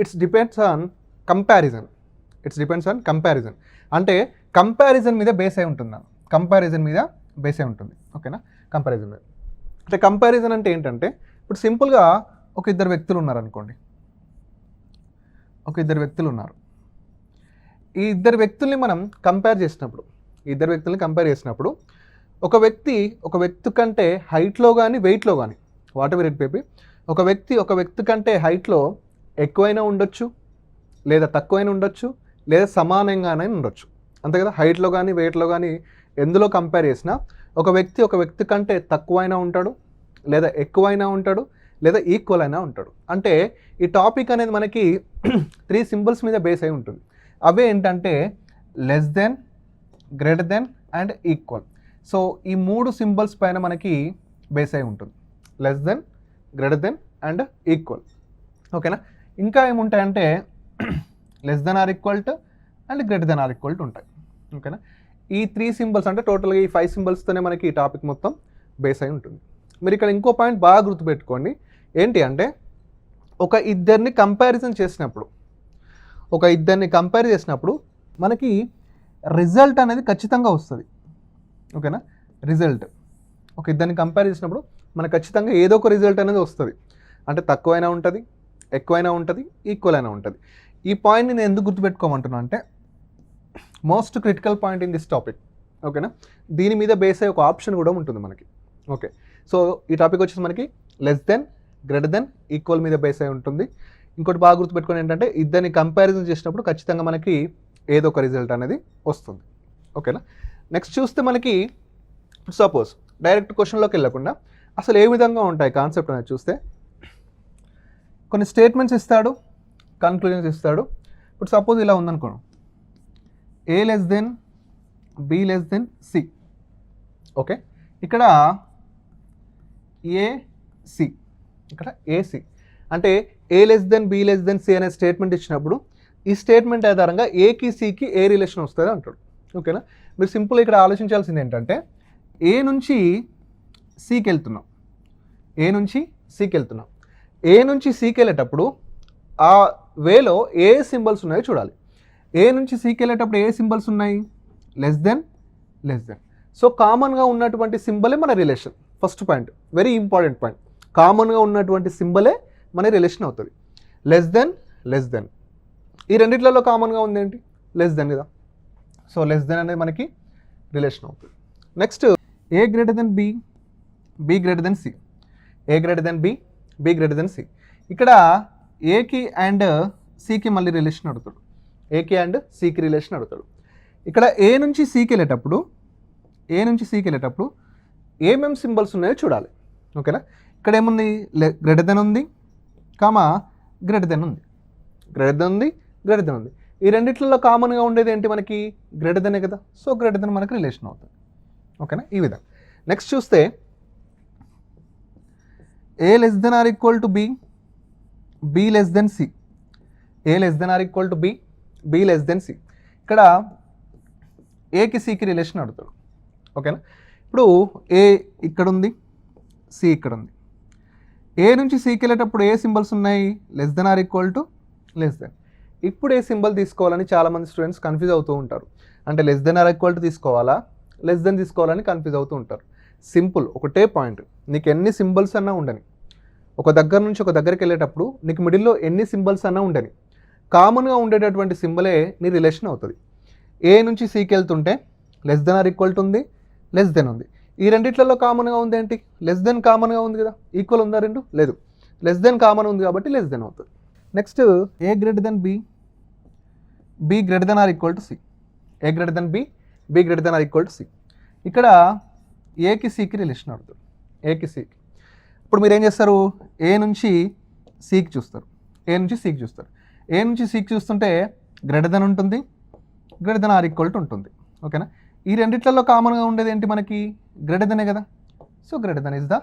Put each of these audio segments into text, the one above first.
It's depends on comparison. అంటే comparison మీద base అయి ఉంటుంది. కంపారిజన్ మీద బేస్ అయి ఉంటుంది. ఓకేనా? కంపారిజన్ మీద అంటే కంపారిజన్ అంటే ఏంటంటే ఇప్పుడు సింపుల్గా ఒక ఇద్దరు వ్యక్తులు ఉన్నారనుకోండి. ఈ ఇద్దరు వ్యక్తుల్ని మనం కంపేర్ చేసినప్పుడు ఒక వ్యక్తి కంటే హైట్లో కానీ వెయిట్లో కానీ వాట్ ఎవర్ ఇట్ బేబీ, ఒక వ్యక్తి కంటే హైట్లో ఎక్కువైనా ఉండొచ్చు, లేదా తక్కువైనా ఉండొచ్చు, లేదా సమానంగానే ఉండొచ్చు. అంతే కదా? హైట్లో కానీ వెయిట్లో కానీ ఎందులో కంపేర్ చేసినా ఒక వ్యక్తి కంటే తక్కువైనా ఉంటాడు, లేదా ఎక్కువైనా ఉంటాడు, లేదా ఈక్వల్ అయినా ఉంటాడు. అంటే ఈ టాపిక్ అనేది మనకి 3 సింబల్స్ మీద బేస్ అయి ఉంటుంది. అవే ఏంటంటే less than, greater than and equal. So ఈ 3 సింబల్స్ పైన మనకి బేస్ అయి ఉంటుంది. Less than, greater than and equal. ఓకేనా? ఇంకా ఏముంటాయంటే less than or equal to and greater than or equal to ఉంటాయి. ఓకేనా? ఈ 3 సింబల్స్ అంటే టోటల్గా ఈ 5 సింబల్స్తోనే మనకి ఈ టాపిక్ మొత్తం బేస్ అయి ఉంటుంది. మీరు ఇక్కడ ఇంకో పాయింట్ బాగా గుర్తుపెట్టుకోండి. ఏంటి అంటే ఒక ఇద్దరిని కంపారిజన్ చేసినప్పుడు మనకి రిజల్ట్ అనేది ఖచ్చితంగా వస్తుంది. ఓకేనా? రిజల్ట్ ఒక ఇద్దరిని కంపేర్ చేసినప్పుడు మనకు ఖచ్చితంగా ఏదో ఒక రిజల్ట్ అనేది వస్తుంది. అంటే తక్కువైనా ఉంటుంది, ఎక్కువైనా ఉంటుంది, ఈక్వల్ అయినా ఉంటుంది. ఈ పాయింట్ని నేను ఎందుకు గుర్తుపెట్టుకోమంటున్నా అంటే most critical point in this topic. ఓకేనా? దీని మీద బేస్ అయ్యే ఒక ఆప్షన్ కూడా ఉంటుంది మనకి. ఓకే, సో ఈ టాపిక్ వచ్చేసి మనకి less than, greater then, equal మీద బేస్ అయి ఉంటుంది. ఇంకోటి బాగా గుర్తుపెట్టుకుని ఏంటంటే ఇద్దరిని కంపారిజన్ చేసినప్పుడు ఖచ్చితంగా మనకి ఏదో ఒక రిజల్ట్ అనేది వస్తుంది. ఓకేనా? నెక్స్ట్ చూస్తే మనకి సపోజ్ డైరెక్ట్ క్వశ్చన్లోకి వెళ్ళకుండా అసలు ఏ విధంగా ఉంటాయి కాన్సెప్ట్ అనేది చూస్తే కొన్ని స్టేట్మెంట్స్ ఇస్తాడు, కన్క్లూజన్స్ ఇస్తాడు. ఇప్పుడు సపోజ్ ఇలా ఉందనుకోండి, A less than, B less than, C. Okay, ఇక్కడ ఏసి, ఇక్కడ ఏసి అంటే A less than, B less than, C అనే స్టేట్మెంట్ ఇచ్చినప్పుడు ఈ స్టేట్మెంట్ ఆధారంగా ఏకి సికి ఏ రిలేషన్ వస్తుంది అంటాడు. ఓకేనా? మీరు సింపుల్ ఇక్కడ ఆలోచించాల్సింది ఏంటంటే ఏ నుంచి సికి వెళ్తున్నాం, ఏ నుంచి సికి వెళ్ళేటప్పుడు ఆ వేలో ఏ సింబల్స్ ఉన్నాయో చూడాలి. ఏ నుంచి సికి వెళ్ళేటప్పుడు ఏ సింబల్స్ ఉన్నాయి? Less than. సో కామన్గా ఉన్నటువంటి సింబలే మన relation. First point, very important point. కామన్గా ఉన్నటువంటి సింబలే మన రిలేషన్ అవుతుంది. లెస్ దెన్ ఈ రెండిట్లలో కామన్గా ఉంది ఏంటి? లెస్ దెన్ కదా. సో లెస్ దెన్ అనేది మనకి రిలేషన్ అవుతుంది. Next A greater than B, B greater than C. A greater than B, B greater than C. ఇక్కడ ఏకి అండ్ సికి మళ్ళీ రిలేషన్ అడుగుతాడు. ఏకి అండ్ సికి రిలేషన్ అడుగుతాడు. ఇక్కడ ఏ నుంచి సికి వెళ్ళేటప్పుడు ఏమేమి సింబల్స్ ఉన్నాయో చూడాలి. ఓకేనా? ఇక్కడ ఏముంది? గ్రేటర్ దెన్ ఉంది, కామా గ్రేటర్ దెన్ ఉంది. ఈ రెండిట్లలో కామన్గా ఉండేది ఏంటి మనకి? గ్రేటర్ దెనే కదా. సో గ్రేటర్ దెన్ మనకి రిలేషన్ అవుతుంది. ఓకేనా? ఈ విధంగా. నెక్స్ట్ చూస్తే A less than or equal to B, B less than C. A less than or equal to B, B less than C. ఇక్కడ ఏకి సికి రిలేషన్ అడుగుతాడు. ఓకేనా? ఇప్పుడు ఏ ఇక్కడ ఉంది, సి ఇక్కడ ఉంది. ఏ నుంచి సికి వెళ్ళేటప్పుడు ఏ సింబల్స్ ఉన్నాయి? Less than or equal to less than. ఇప్పుడు ఏ సింబల్ తీసుకోవాలని చాలామంది స్టూడెంట్స్ కన్ఫ్యూజ్ అవుతూ ఉంటారు. అంటే less than or equal to తీసుకోవాలా, లెస్ దెన్ తీసుకోవాలని కన్ఫ్యూజ్ అవుతూ ఉంటారు. సింపుల్, ఒకటే పాయింట్. నీకు ఎన్ని సింబల్స్ అన్నా ఉండని, ఒక దగ్గర నుంచి ఒక దగ్గరికి వెళ్ళేటప్పుడు నీకు మిడిల్లో ఎన్ని సింబల్స్ అన్నా ఉండని, కామన్గా ఉండేటటువంటి సింబలే నీ రిలేషన్ అవుతుంది. ఏ నుంచి సికి వెళ్తుంటే less than or equal to ఉంది, లెస్ దెన్ ఉంది. ఈ రెండిట్లలో కామన్గా ఉంది ఏంటి? లెస్ దెన్ కామన్గా ఉంది కదా. ఈక్వల్ ఉందా రెండు? లేదు. లెస్ దెన్ కామన్ ఉంది కాబట్టి లెస్ దెన్ అవుతుంది. Next A greater than B, B greater than or equal to C. A greater than B, B greater than or equal to C. ఇక్కడ ఏకి సికి రిలేషన్ అవుతుంది. ఏకి సికి. ఇప్పుడు మీరు ఏం చేస్తారు? ఏ నుంచి సికి చూస్తారు. ఏ నుంచి సికి చూస్తుంటే గ్రేటర్ దెన్ ఉంటుంది, greater than or equal to ఉంటుంది. ఓకేనా? ఈ రెండిట్లలో కామన్గా ఉండేది ఏంటి మనకి? గ్రేటర్ దెనే కదా. So greater than is the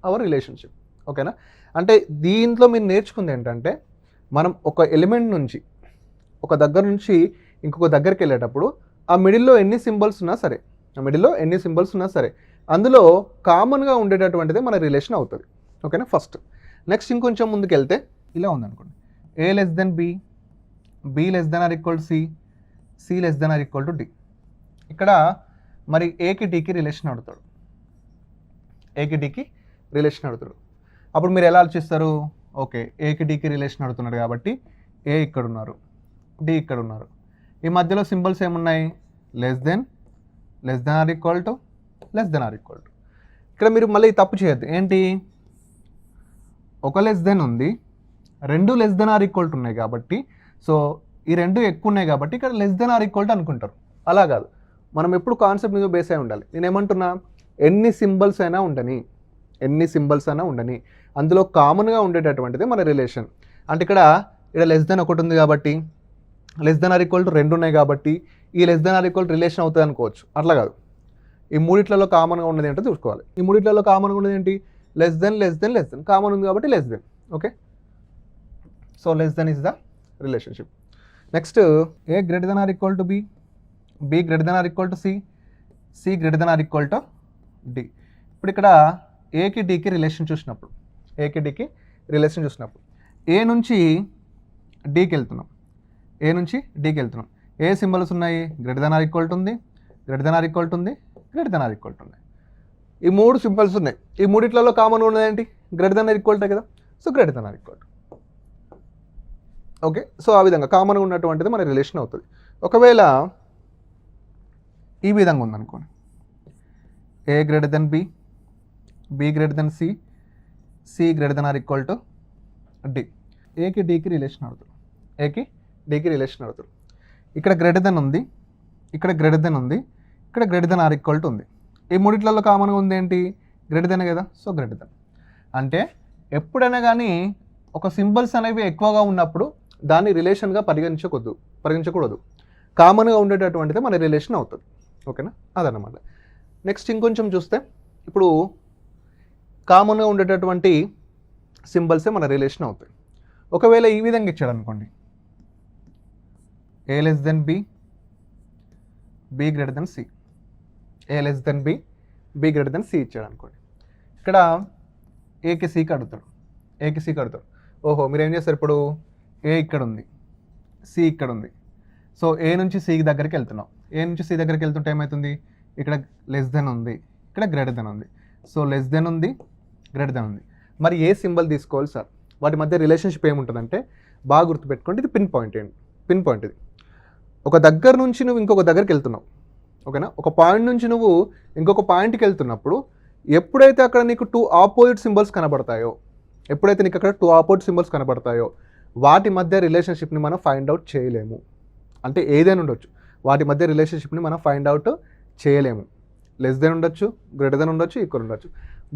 our relationship. ఓకేనా? అంటే దీంట్లో మీరు నేర్చుకుంది ఏంటంటే మనం ఒక ఎలిమెంట్ నుంచి ఒక దగ్గర నుంచి ఇంకొక దగ్గరికి వెళ్ళేటప్పుడు ఆ మిడిల్లో ఎన్ని సింబల్స్ ఉన్నా సరే అందులో కామన్గా ఉండేటటువంటిదే మన రిలేషన్ అవుతుంది. ఓకేనా? ఫస్ట్. నెక్స్ట్ ఇంకొంచెం ముందుకు వెళ్తే ఇలా ఉందనుకోండి, A less than B, B less than or equal to C, C less than or equal to D. ఇక్కడ మరి ఏకి డికి రిలేషన్ అడుగుతాడు, ఏకి డికి రిలేషన్ అడుగుతాడు. అప్పుడు మీరు ఎలా ఆలోచిస్తారు? ఓకే, ఏకి డికి రిలేషన్ అడుగుతున్నాడు కాబట్టి ఏ ఇక్కడ ఉన్నారు, డి ఇక్కడ ఉన్నారు. ఈ మధ్యలో సింబల్స్ ఏమున్నాయి? Less than or equal to, less than or equal to. ఇక్కడ మీరు మళ్ళీ తప్పు చేయొద్దు. ఏంటి? ఒక లెస్ దెన్ ఉంది, రెండు less than or equal to ఉన్నాయి కాబట్టి, సో ఈ రెండు ఎక్కువ ఉన్నాయి కాబట్టి ఇక్కడ less than or equal to అనుకుంటారు. అలా కాదు, మనం ఎప్పుడు కాన్సెప్ట్ మీద బేస్ అయి ఉండాలి. నేనేమంటున్నా, ఎన్ని సింబల్స్ అయినా ఉండని, ఎన్ని సింబల్స్ అయినా ఉండని, అందులో కామన్గా ఉండేటటువంటిది మన రిలేషన్. అంటే ఇక్కడ లెస్ దెన్ ఒకటి ఉంది కాబట్టి, less than or equal to రెండు ఉన్నాయి కాబట్టి ఈ less than or equal to relation అవుతుంది అనుకోవచ్చు. అట్లా కాదు, ఈ మూడిట్లలో కామన్గా ఉన్నది ఏంటో చూసుకోవాలి. ఈ మూడిట్లలో కామన్గా ఉన్నది ఏంటి? లెస్ దెన్ కామన్ ఉంది కాబట్టి less than. Okay, so less than is the relationship. Next, A greater than or equal to B, B greater than or equal to C, C greater than or equal to D. ఇప్పుడు ఇక్కడ ఏకి డికి relation చూసినప్పుడు, ఏకి డికి relation చూసినప్పుడు ఏ నుంచి డికి వెళ్తున్నాం, ఏ నుంచి డికి వెళ్తున్నాం. ఏ సింబల్స్ ఉన్నాయి? Greater than or equal to ఉంది, greater than or equal to ఉంది, greater than or equal to ఉంది. ఈ మూడు సింబల్స్ ఉన్నాయి. ఈ మూడిట్లలో కామన్ ఉన్నది ఏంటి? Greater than or equal to కదా, so greater than or equal to. Okay, so ఆ విధంగా కామన్గా ఉన్నటువంటిది మన రిలేషన్ అవుతుంది. ఒకవేళ ఈ విధంగా ఉందనుకోండి, A greater than B, B greater than C, C greater than or equal to D. ఏకి డికి రిలేషన్ అవుతుంది, ఏకి డికి రిలేషన్ అవుతుంది. ఇక్కడ గ్రేటర్ దెన్ ఉంది, ఇక్కడ గ్రేటర్ దెన్ ఉంది, ఇక్కడ greater than or equal to ఉంది. ఈ మూడిట్లలో కామన్గా ఉంది ఏంటి? గ్రేటర్ దెన్ కదా, సో గ్రేటర్ దెన్. అంటే ఎప్పుడైనా కానీ ఒక సింబల్స్ అనేవి ఎక్కువగా ఉన్నప్పుడు దాన్ని రిలేషన్గా పరిగణించకూడదు. కామన్గా ఉండేటటువంటిది మన రిలేషన్ అవుతుంది. ఓకేనా, అదన్నమాట. నెక్స్ట్ ఇంకొంచెం చూస్తే, ఇప్పుడు కామన్గా ఉండేటటువంటి సింబల్సే మన రిలేషన్ అవుతాయి. ఒకవేళ ఈ విధంగా ఇచ్చాడు అనుకోండి, A less than B, B greater than C, A less than B, B greater than C ఇచ్చాడు అనుకోండి. ఇక్కడ ఏకి సికి అడుగుతాడు, ఏకి సికి అడుగుతాడు. ఓహో, మీరు ఏం చేస్తారు? ఇప్పుడు ఏ ఇక్కడ ఉంది, సి ఇక్కడ ఉంది, సో ఏ నుంచి సి దగ్గరికి వెళ్తున్నాం. ఏ నుంచి సి దగ్గరికి వెళ్తుంటే ఏమవుతుంది? ఇక్కడ లెస్ దెన్ ఉంది, ఇక్కడ గ్రేటర్ దెన్ ఉంది, సో లెస్ దెన్ ఉంది, గ్రేటర్ దెన్ ఉంది. మరి ఏ సింబల్ తీసుకోవాలి సార్? వాటి మధ్య రిలేషన్షిప్ ఏముంటుందంటే, బాగా గుర్తుపెట్టుకోండి, ఇది పిన్ పాయింట్ ఇది. ఒక దగ్గర నుంచి నువ్వు ఇంకొక దగ్గరికి వెళ్తున్నావు, ఓకేనా? ఒక పాయింట్ నుంచి నువ్వు ఇంకొక పాయింట్కి వెళ్తున్నప్పుడు ఎప్పుడైతే అక్కడ నీకు టూ ఆపోజిట్ సింబల్స్ కనబడతాయో, వాటి మధ్య రిలేషన్షిప్ని మనం ఫైండ్ అవుట్ చేయలేము. అంటే ఏదైనా ఉండొచ్చు, వాటి మధ్య రిలేషన్షిప్ని మనం ఫైండ్ అవుట్ చేయలేము. లెస్ దెన్ ఉండొచ్చు, గ్రేటర్ దెన్ ఉండొచ్చు, ఈక్వల్ ఉండొచ్చు.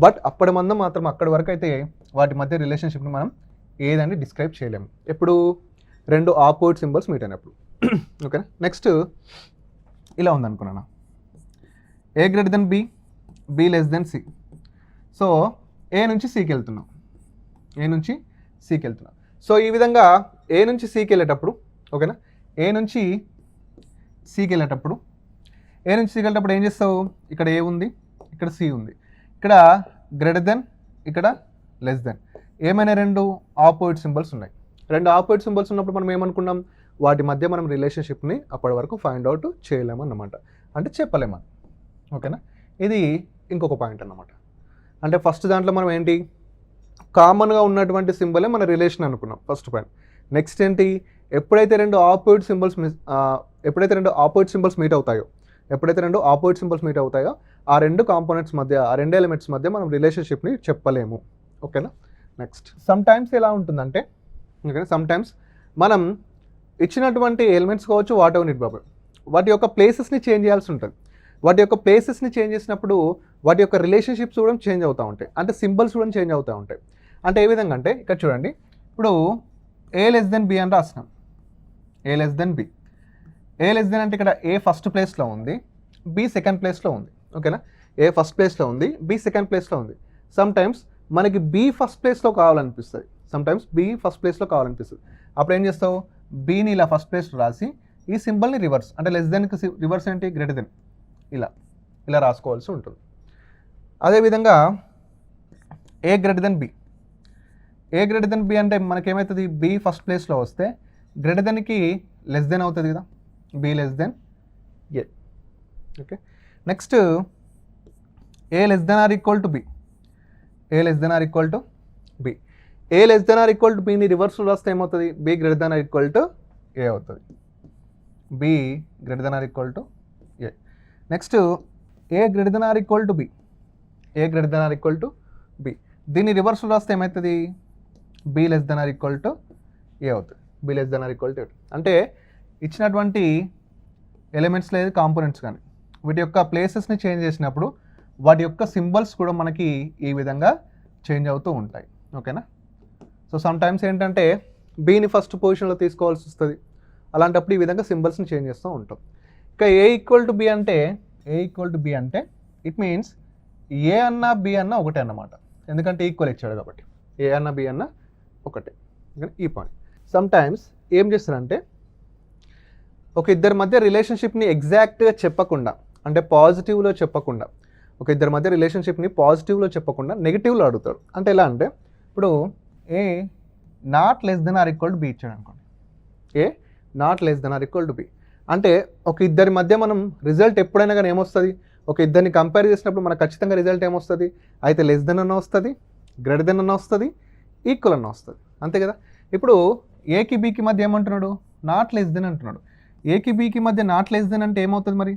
బట్ అప్పటి మందం మాత్రం అక్కడి వరకు అయితే వాటి మధ్య రిలేషన్షిప్ని మనం ఏదని డిస్క్రైబ్ చేయలేము. ఎప్పుడు? రెండు ఆపోజిట్ సింబల్స్ మీట్ అయినప్పుడు. ఓకేనా. నెక్స్ట్ ఇలా ఉందనుకున్నాను, A greater than B, B less than C. So A నుంచి సికి వెళ్తున్నాం, ఏ నుంచి సికి వెళ్తున్నాం. సో ఈ విధంగా ఏ నుంచి సికి వెళ్ళేటప్పుడు, ఓకేనా, ఏ నుంచి సికి వెళ్ళేటప్పుడు ఏం చేస్తావు? ఇక్కడ ఏ ఉంది, ఇక్కడ సి ఉంది, ఇక్కడ గ్రేటర్ దెన్, ఇక్కడ లెస్ దెన్. ఏమైనా రెండు ఆపోజిట్ సింబల్స్ ఉన్నాయి. రెండు ఆపోజిట్ సింబల్స్ ఉన్నప్పుడు మనం ఏమనుకున్నాం? వాటి మధ్య మనం రిలేషన్షిప్ని అప్పటి వరకు ఫైండ్ అవుట్ చేయలేము అన్నమాట, అంటే చెప్పలేము. ఓకేనా. ఇది ఇంకొక పాయింట్ అన్నమాట. అంటే ఫస్ట్ దాంట్లో మనం ఏంటి, కామన్గా ఉన్నటువంటి సింబలే మన రిలేషన్ అనుకున్నాం, ఫస్ట్ పాయింట్. నెక్స్ట్ ఏంటి, ఎప్పుడైతే రెండు ఆపోజిట్ సింబల్స్ మీట్ అవుతాయో ఆ రెండు కాంపోనెంట్స్ మధ్య, ఆ రెండు ఎలిమెంట్స్ మధ్య మనం రిలేషన్షిప్ని చెప్పలేము. ఓకేనా. నెక్స్ట్ సమ్ టైమ్స్ ఎలా ఉంటుందంటే, ఓకేనా, సమ్ టైమ్స్ మనం ఇచ్చినటువంటి ఎలిమెంట్స్ కావచ్చు, వాట్ ఎవర్ ఇట్ బాబు, వాటి యొక్క ప్లేసెస్ని చేంజ్ చేయాల్సి ఉంటుంది. వాటి యొక్క ప్లేసెస్ని చేంజ్ చేసినప్పుడు వాటి యొక్క రిలేషన్షిప్స్ కూడా చేంజ్ అవుతూ ఉంటాయి, అంటే సింబల్స్ కూడా చేంజ్ అవుతూ ఉంటాయి. అంటే ఏ విధంగా అంటే, ఇక్కడ చూడండి, ఇప్పుడు ఏ లెస్ దెన్ బి అని రాసినాం, ఏ less than B. A less then అంటే ఇక్కడ ఏ ఫస్ట్ ప్లేస్లో ఉంది, బి సెకండ్ ప్లేస్లో ఉంది. ఓకేనా. ఏ ఫస్ట్ ప్లేస్లో ఉంది, బి సెకండ్ ప్లేస్లో ఉంది. సమ్ టైమ్స్ మనకి బి ఫస్ట్ ప్లేస్లో కావాలనిపిస్తుంది, అప్పుడు ఏం చేస్తావు? బీని ఇలా ఫస్ట్ ప్లేస్లో రాసి ఈ సింబల్ని రివర్స్, అంటే లెస్ దెన్కి రివర్స్ ఏంటి, గ్రేటర్ దెన్, ఇలా రాసుకోవాల్సి ఉంటుంది. అదేవిధంగా ఏ greater than B, A greater than B అంటే మనకేమవుతుంది, బి ఫస్ట్ ప్లేస్లో వస్తే గ్రేటర్ దెన్కి లెస్ దెన్ అవుతుంది కదా, B less than A. Okay, next A less than or equal to B, A less than or equal to B. A less than or equal to బిని రివర్స్లో వస్తే ఏమవుతుంది, B greater than or equal to A అవుతుంది, B greater than or equal to A. Next A greater than or equal to B, A greater than or equal to B. దీన్ని రివర్స్లో రాస్తే ఏమవుతుంది, B less than or equal to A అవుతుంది, B less than or equal to A. అంటే ఇచ్చినటువంటి elements లేదు components కానీ వీటి యొక్క ప్లేసెస్ని చేంజ్ చేసినప్పుడు వాటి యొక్క సింబల్స్ కూడా మనకి ఈ విధంగా చేంజ్ అవుతూ ఉంటాయి. ఓకేనా. సో సమ్ టైమ్స్ ఏంటంటే బీని ఫస్ట్ పొజిషన్లో తీసుకోవాల్సి వస్తుంది, అలాంటప్పుడు ఈ విధంగా సింబల్స్ని చేంజ్ చేస్తూ ఉంటాం. ఇక ఏ ఈక్వల్ టు బి అంటే, ఏ ఈక్వల్ టు బి అంటే ఇట్ మీన్స్ ఏ అన్న బి అన్న ఒకటే అన్నమాట, ఎందుకంటే ఈక్వల్ ఇచ్చాడు కాబట్టి ఏ అన్న బి అన్న ఒకటే. ఈ పాయింట్ సమ్ టైమ్స్ ఏం చేస్తారంటే ఒక ఇద్దరి మధ్య రిలేషన్షిప్ని ఎగ్జాక్ట్గా చెప్పకుండా, అంటే పాజిటివ్లో చెప్పకుండా, ఒక ఇద్దరి మధ్య రిలేషన్షిప్ని పాజిటివ్లో చెప్పకుండా నెగిటివ్లో అడుగుతాడు. అంటే ఎలా అంటే ఇప్పుడు A not less than or equal to B ఇచ్చాడు అనుకోండి, A not less than or equal to B అంటే ఒక ఇద్దరి మధ్య మనం రిజల్ట్ ఎప్పుడైనా కానీ ఏమొస్తుంది, ఒక ఇద్దరిని కంపేర్ చేసినప్పుడు మనకు ఖచ్చితంగా రిజల్ట్ ఏమొస్తుంది, అయితే లెస్ దెన్ అన్న వస్తుంది, గ్రేటర్ దెన్ అన్న వస్తుంది, ఈక్వల్ అన్న వస్తుంది, అంతే కదా. ఇప్పుడు ఏకి బీకి మధ్య ఏమంటున్నాడు, నాట్ లెస్ దెన్ అంటున్నాడు. ఏకి బీకి మధ్య నాట్ లెస్ దెన్ అంటే ఏమవుతుంది మరి,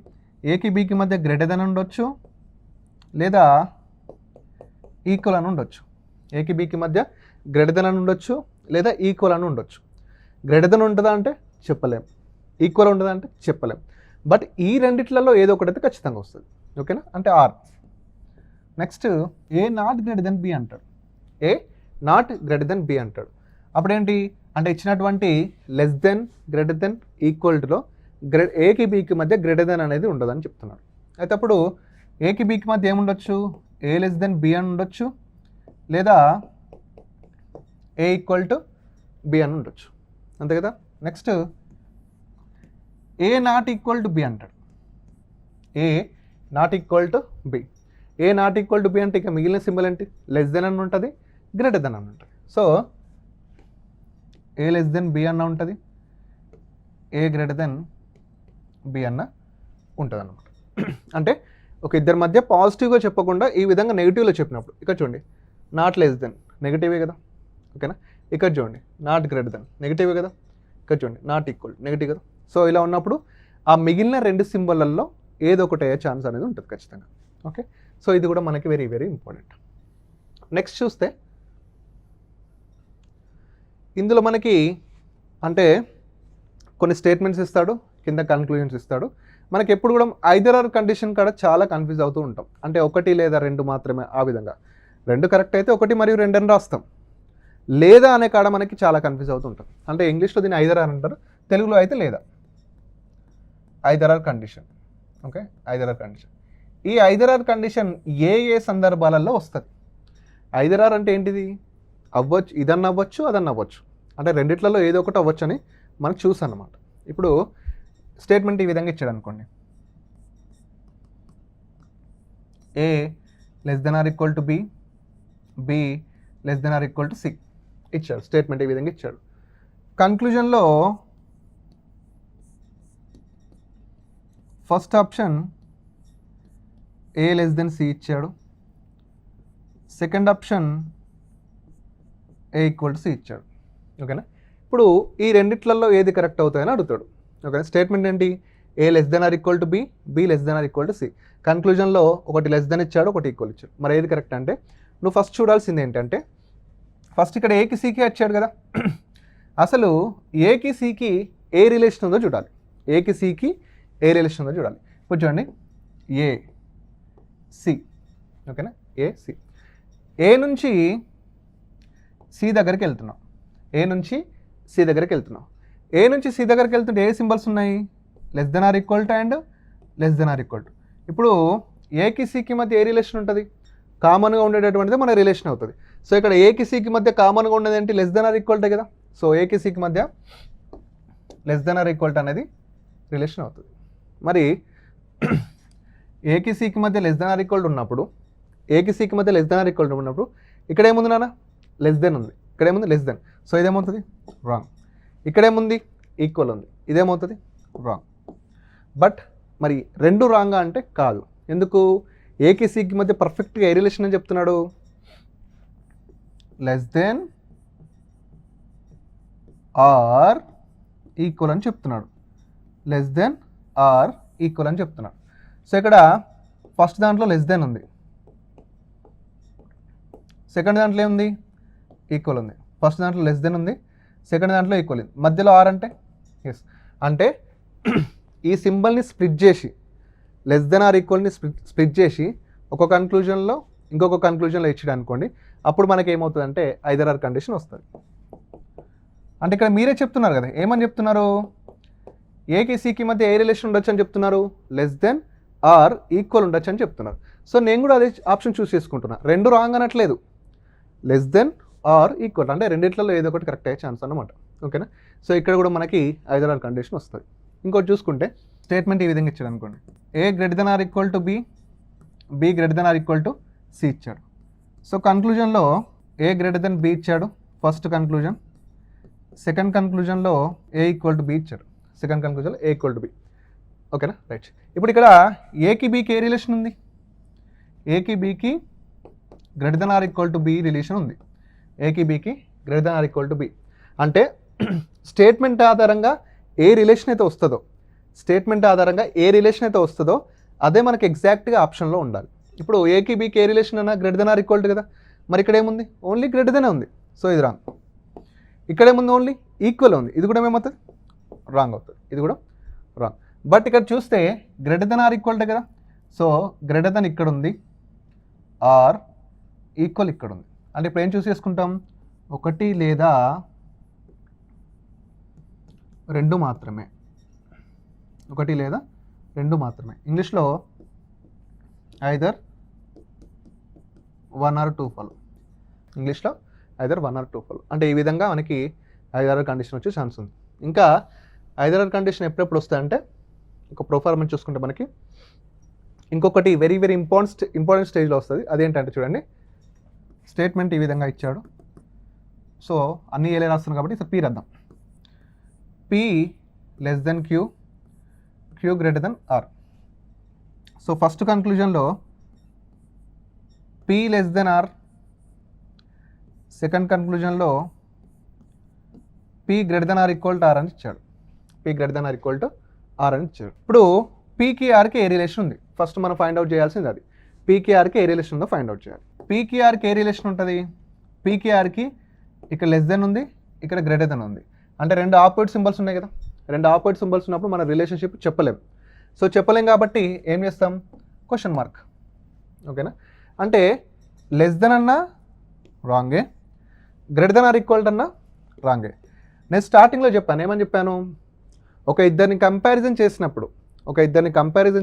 ఏకి బీకి మధ్య గ్రేటర్ దెన్ ఉండొచ్చు లేదా ఈక్వల్ అని ఉండొచ్చు. ఏకి బీకి మధ్య గ్రేటర్ దెన్ అని ఉండొచ్చు లేదా ఈక్వల్ అని ఉండొచ్చు. గ్రేటర్ దెన్ ఉంటుందా అంటే చెప్పలేం, ఈక్వల్ ఉంటుందా అంటే చెప్పలేం, బట్ ఈ రెండిట్లలో ఏదో ఒకటైతే ఖచ్చితంగా వస్తుంది. ఓకేనా, అంటే or. Next A not greater than B అంటాడు, A not greater than B అంటాడు. అప్పుడేంటి అంటే ఇచ్చినటువంటి లెస్ దెన్, గ్రేటర్ దెన్, ఈక్వల్టీలో ఏకి బీకి మధ్య గ్రేటర్ దెన్ అనేది ఉండదని చెప్తున్నాడు. అయితే అప్పుడు ఏకి బీకి మధ్య ఏముండొచ్చు, ఏ లెస్ దెన్ బి అని ఉండొచ్చు లేదా ఏ ఈక్వల్ టు బి అని ఉండొచ్చు, అంతే కదా. Next A not equal to B అంటాడు, A not equal to B. A not equal to B అంటే ఇక మిగిలిన సింబల్ ఏంటి, లెస్ దెన్ అని ఉంటుంది, గ్రేటర్ దెన్ అని ఉంటుంది. సో ఏ లెస్ దెన్ బి అన్న ఉంటుంది, ఏ గ్రేటర్ దెన్ బి అన్న ఉంటుంది అన్నమాట. అంటే ఒక ఇద్దరి మధ్య పాజిటివ్గా చెప్పకుండా ఈ విధంగా నెగిటివ్లో చెప్పినప్పుడు, ఇక్కడ చూడండి నాట్ లెస్ దెన్ నెగిటివే కదా, ఓకేనా. ఇక్కడ చూడండి నాట్ గ్రేటర్ దెన్ నెగిటివే కదా, ఇక్కడ చూడండి నాట్ ఈక్వల్ నెగిటివ్ కదా. సో ఇలా ఉన్నప్పుడు ఆ మిగిలిన రెండు సింబళ్ళల్లో ఏదో ఒకటి అయ్యే ఛాన్స్ అనేది ఉంటుంది ఖచ్చితంగా. ఓకే, సో ఇది కూడా మనకి వెరీ వెరీ ఇంపార్టెంట్. నెక్స్ట్ చూస్తే ఇందులో మనకి అంటే కొన్ని స్టేట్మెంట్స్ ఇస్తాడు, కింద కన్క్లూజన్స్ ఇస్తాడు. మనకి ఎప్పుడు కూడా ఐదర్ ఆర్ కండిషన్ కాడ చాలా కన్ఫ్యూజ్ అవుతూ ఉంటాం, అంటే ఒకటి లేదా రెండు మాత్రమే, ఆ విధంగా రెండు కరెక్ట్ అయితే ఒకటి మరియు రెండు అని రాస్తాం, లేదా అనే కాడ మనకి చాలా కన్ఫ్యూజ్ అవుతూ ఉంటాం. అంటే ఇంగ్లీష్లో దీన్ని ఐదర్ ఆర్ అంటారు, తెలుగులో అయితే లేదా, either or condition. Okay, either or condition. ఈ ఐదర్ ఆర్ కండిషన్ ఏ ఏ సందర్భాలలో వస్తుంది. ఐదర్ ఆర్ అంటే ఏంటిది, అవ్వచ్చు, ఇదన్న అవ్వచ్చు అదన్న అవ్వచ్చు, అంటే రెండిట్లలో ఏదో ఒకటి అవ్వచ్చు అని మనకు చూసాం అన్నమాట. ఇప్పుడు స్టేట్మెంట్ ఈ విధంగా ఇచ్చాడు అనుకోండి, A less than or equal to B, B less than or equal to C ఇచ్చాడు. స్టేట్మెంట్ ఈ విధంగా ఇచ్చాడు. కన్క్లూజన్లో first option A less than C ఇచ్చాడు, second option A equal to C ఇచ్చాడు. ఓకేనా, ఇప్పుడు ఈ రెండిట్లలో ఏది కరెక్ట్ అవుతాయని అడుగుతాడు. ఓకేనా, స్టేట్మెంట్ ఏంటి, A less than or equal to B, B less than or equal to C. కన్క్లూజన్లో ఒకటి లెస్ దెన్ ఇచ్చాడు, ఒకటి ఈక్వల్ ఇచ్చాడు. మరి ఏది కరెక్ట్ అంటే నువ్వు ఫస్ట్ చూడాల్సింది ఏంటంటే, ఫస్ట్ ఇక్కడ ఏకి సికి వచ్చాడు కదా, అసలు ఏకి సికి ఏ రిలేషన్ ఉందో చూడాలి, ఏకి సికి ఏ రిలేషన్ ఉందో చూడాలి. ఇప్పుడు చూడండి ఏ సి, ఓకేనా, ఏ సి. ఏ నుంచి సి దగ్గరికి వెళ్తున్నాం, ఏ నుంచి సి దగ్గరికి వెళ్తున్నాం. ఏ నుంచి సి దగ్గరికి వెళ్తుంటే ఏ సింబల్స్ ఉన్నాయి, less than or equal to and less than or equal to. ఇప్పుడు ఏకి సికి మధ్య ఏ రిలేషన్ ఉంటుంది, కామన్గా ఉండేటటువంటిది మన రిలేషన్ అవుతుంది. సో ఇక్కడ ఏకి సికి మధ్య కామన్గా ఉండేది ఏంటి, less than or equal to కదా. సో ఏకి సికి మధ్య less than or equal to అనేది రిలేషన్ అవుతుంది. మరి ఏకి సికి మధ్య less than or equal to ఉన్నప్పుడు, ఏకి సికి మధ్య less than or equal to ఉన్నప్పుడు ఇక్కడ ఏముంది నాన్న, లెస్ దెన్ ఉంది. ఇక్కడేముంది లెస్ దెన్, సో ఇదేమవుతుంది రాంగ్. ఇక్కడేముంది ఈక్వల్ ఉంది, ఇదేమవుతుంది రాంగ్. బట్ మరి రెండు రాంగా అంటే కాదు. ఎందుకు? ఏకి సికి మధ్య పర్ఫెక్ట్గా ఏ రిలేషన్ అని చెప్తున్నాడు? లెస్ దెన్ ఆర్ ఈక్వల్ అని చెప్తున్నాడు. లెస్ దెన్ ఆర్ ఈక్వల్ అని చెప్తున్నాడు. సో ఇక్కడ ఫస్ట్ దాంట్లో లెస్ దెన్ ఉంది, సెకండ్ దాంట్లో ఏముంది ఈక్వల్ ఉంది. ఫస్ట్ దాంట్లో లెస్ దెన్ ఉంది, సెకండ్ దాంట్లో ఈక్వల్ ఉంది, మధ్యలో ఆర్ అంటే ఎస్. అంటే ఈ సింబల్ని స్ప్లిట్ చేసి లెస్ దెన్ ఆర్ ఈక్వల్ని స్ప్లిట్ చేసి ఒక కన్క్లూజన్లో ఇంకొక కన్క్లూజన్లో ఇచ్చాడు అనుకోండి, అప్పుడు మనకి ఏమవుతుందంటే ఐదర్ ఆర్ కండిషన్ వస్తుంది. అంటే ఇక్కడ మీరే చెప్తున్నారు కదా, ఏమని చెప్తున్నారు? ఏకి సికి మధ్య ఏ రిలేషన్ ఉండొచ్చు అని చెప్తున్నారు? లెస్ దెన్ ఆర్ ఈక్వల్ ఉండొచ్చు అని చెప్తున్నారు. సో నేను కూడా అదే ఆప్షన్ చూస్ చేసుకుంటున్నా. రెండు రాంగ్ అనట్లేదు, లెస్ దెన్ ఆర్ ఈక్వల్ అంటే రెండిట్లలో ఏదో ఒకటి కరెక్ట్ అయ్యే ఛాన్స్ అన్నమాట. ఓకేనా? సో ఇక్కడ కూడా మనకి ఐదర్ ఆర్ కండిషన్ వస్తుంది. ఇంకోటి చూసుకుంటే స్టేట్మెంట్ ఈ విధంగా ఇచ్చాడు అనుకోండి, A greater than or equal to B, B greater than or equal to C ఇచ్చాడు. సో కన్క్లూజన్లో ఏ గ్రేటర్ దెన్ బి ఇచ్చాడు ఫస్ట్ కన్క్లూజన్, సెకండ్ కన్క్లూజన్లో ఏ ఈక్వల్ టు బి ఇచ్చాడు, సెకండ్ కన్క్లూజన్లో ఏ ఈక్వల్ టు బి. ఓకేనా? Right. ఇప్పుడు ఇక్కడ ఏకి బికి ఏ రిలేషన్ ఉంది? ఏకి బికి greater than or equal to B relation ఉంది. ఏకి బికి greater than or equal to B అంటే స్టేట్మెంట్ ఆధారంగా ఏ రిలేషన్ అయితే వస్తుందో, స్టేట్మెంట్ ఆధారంగా ఏ రిలేషన్ అయితే వస్తుందో అదే మనకి ఎగ్జాక్ట్గా ఆప్షన్లో ఉండాలి. ఇప్పుడు ఏకి బికి ఏ రిలేషన్ అన్నా greater than or equal to కదా, మరి ఇక్కడ ఏముంది? ఓన్లీ గ్రేటర్ దెన్ ఉంది, సో ఇది రాంగ్. ఇక్కడేముంది? ఓన్లీ ఈక్వల్ ఉంది, ఇది కూడా ఏమవుతుంది? రాంగ్ అవుతుంది, ఇది కూడా రాంగ్. బట్ ఇక్కడ చూస్తే గ్రేటర్ దెన్ ఆర్ ఈక్వల్ కదా, సో గ్రేటర్ దెన్ ఇక్కడ ఉంది, ఆర్ ఈక్వల్ ఇక్కడ ఉంది. అంటే ఇప్పుడు ఏం చూస్ చేసుకుంటాం? ఒకటి లేదా రెండు మాత్రమే, ఒకటి లేదా రెండు మాత్రమే. ఇంగ్లీష్లో either one or two follow, ఇంగ్లీష్లో either one or two follow. అంటే ఈ విధంగా మనకి ఐదర్ కండిషన్ వచ్చే ఛాన్స్ ఉంది. ఇంకా ఐదర్ కండిషన్ ఎప్పుడెప్పుడు వస్తాయంటే ఒక ప్రొఫార్మెన్స్ చూసుకుంటే మనకి ఇంకొకటి వెరీ వెరీ ఇంపార్టెంట్ స్టేజ్లో వస్తుంది. అదేంటంటే చూడండి, స్టేట్మెంట్ ఈ విధంగా ఇచ్చాడు. సో అన్నీ ఏలే రాస్తున్నాం కాబట్టి సో పీ రాద్దాం. P less than Q, Q greater than R. So first కన్క్లూజన్లో P less than R, second కన్క్లూజన్లో P greater than or equal to R అని ఇచ్చాడు. P greater than or equal to R అని ఇచ్చాడు. ఇప్పుడు పీకి ఆర్కి ఏ రిలేషన్ ఉంది ఫస్ట్ మనం ఫైండ్ అవుట్ చేయాల్సింది అది. పీకి ఆర్కి ఏ రిలేషన్ ఉందో ఫైండ్ అవుట్ చేయాలి. పీకి ఆర్కి ఏ రిలేషన్ ఉంటుంది? పీకి ఆర్కి ఇక్కడ లెస్ దెన్ ఉంది, ఇక్కడ గ్రేటర్ దెన్ ఉంది. అంటే రెండు ఆపోజిట్ సింబల్స్ ఉన్నాయి కదా, రెండు ఆపోజిట్ సింబల్స్ ఉన్నప్పుడు మన రిలేషన్షిప్ చెప్పలేం. సో చెప్పలేం కాబట్టి ఏం చేస్తాం? Question mark. ఓకేనా? అంటే లెస్ దెన్ అన్నా రాంగే, గ్రేటర్ దెన్ ఆర్ ఈక్వల్ అన్నా రాంగే. నేను స్టార్టింగ్లో చెప్పాను, ఏమని చెప్పాను? ఒక ఇద్దరిని కంపారిజన్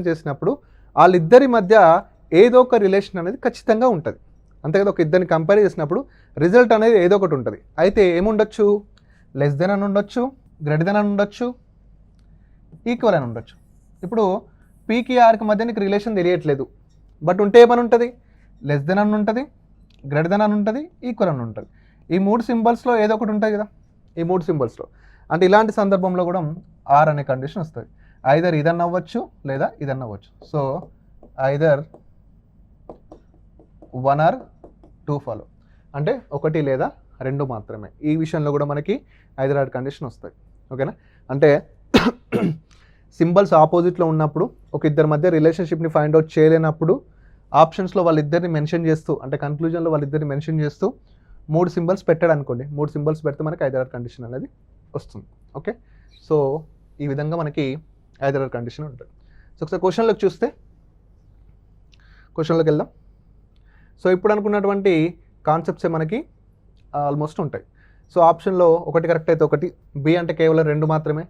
చేసినప్పుడు వాళ్ళిద్దరి మధ్య ఏదో ఒక రిలేషన్ అనేది ఖచ్చితంగా ఉంటుంది. అంతే కదా, ఒక ఇద్దరిని కంపేర్ చేసినప్పుడు రిజల్ట్ అనేది ఏదో ఒకటి ఉంటుంది. అయితే ఏముండొచ్చు? లెస్ దెన్ అని ఉండొచ్చు, గ్రేటర్ దెన్ అని ఉండొచ్చు, ఈక్వల్ అని ఉండొచ్చు. ఇప్పుడు పీకి ఆర్కి మధ్య నీకు రిలేషన్ తెలియట్లేదు, బట్ ఉంటే ఏమని ఉంటుంది? లెస్ దెన్ అని ఉంటుంది, గ్రేటర్ దెన్ అని ఉంటుంది, ఈక్వల్ అని ఉంటుంది. ఈ మూడు సింబల్స్లో ఏదో ఒకటి ఉంటుంది కదా, ఈ మూడు సింబల్స్లో. అంటే ఇలాంటి సందర్భంలో కూడా ఆర్ అనే కండిషన్ వస్తుంది. ఐదర్ ఇదన్న అవ్వచ్చు లేదా ఇదన్న అవ్వచ్చు. So either one or two follow, అంటే ఒకటి లేదా రెండు మాత్రమే. ఈ విషయంలో కూడా మనకి ఐదర్ ఆర్ కండిషన్ వస్తుంది. ఓకేనా? అంటే సింబల్స్ ఆపోజిట్లో ఉన్నప్పుడు ఒక ఇద్దరి మధ్య రిలేషన్షిప్ని ఫైండ్ అవుట్ చేయలేనప్పుడు ఆప్షన్స్లో వాళ్ళిద్దరిని మెన్షన్ చేస్తూ, అంటే కన్క్లూజన్లో వాళ్ళిద్దరిని మెన్షన్ చేస్తూ మూడు సింబల్స్ పెట్టాడు అనుకోండి, మూడు సింబల్స్ పెడితే మనకి ఐదర్ ఆర్ కండిషన్ అనేది వస్తుంది. ఓకే, సో ఈ విధంగా మనకి ఐదర్ ఆర్ కండిషన్ ఉంటుంది. సో ఒకసారి క్వశ్చన్లోకి చూస్తే, క్వశ్చన్లోకి వెళ్దాం. సో ఇప్పుడు అనుకున్నటువంటి కాన్సెప్ట్సే మనకి ఆల్మోస్ట్ ఉంటాయి. సో ఆప్షన్లో ఒకటి కరెక్ట్ అయితే ఒకటి, బి అంటే కేవలం రెండు మాత్రమే,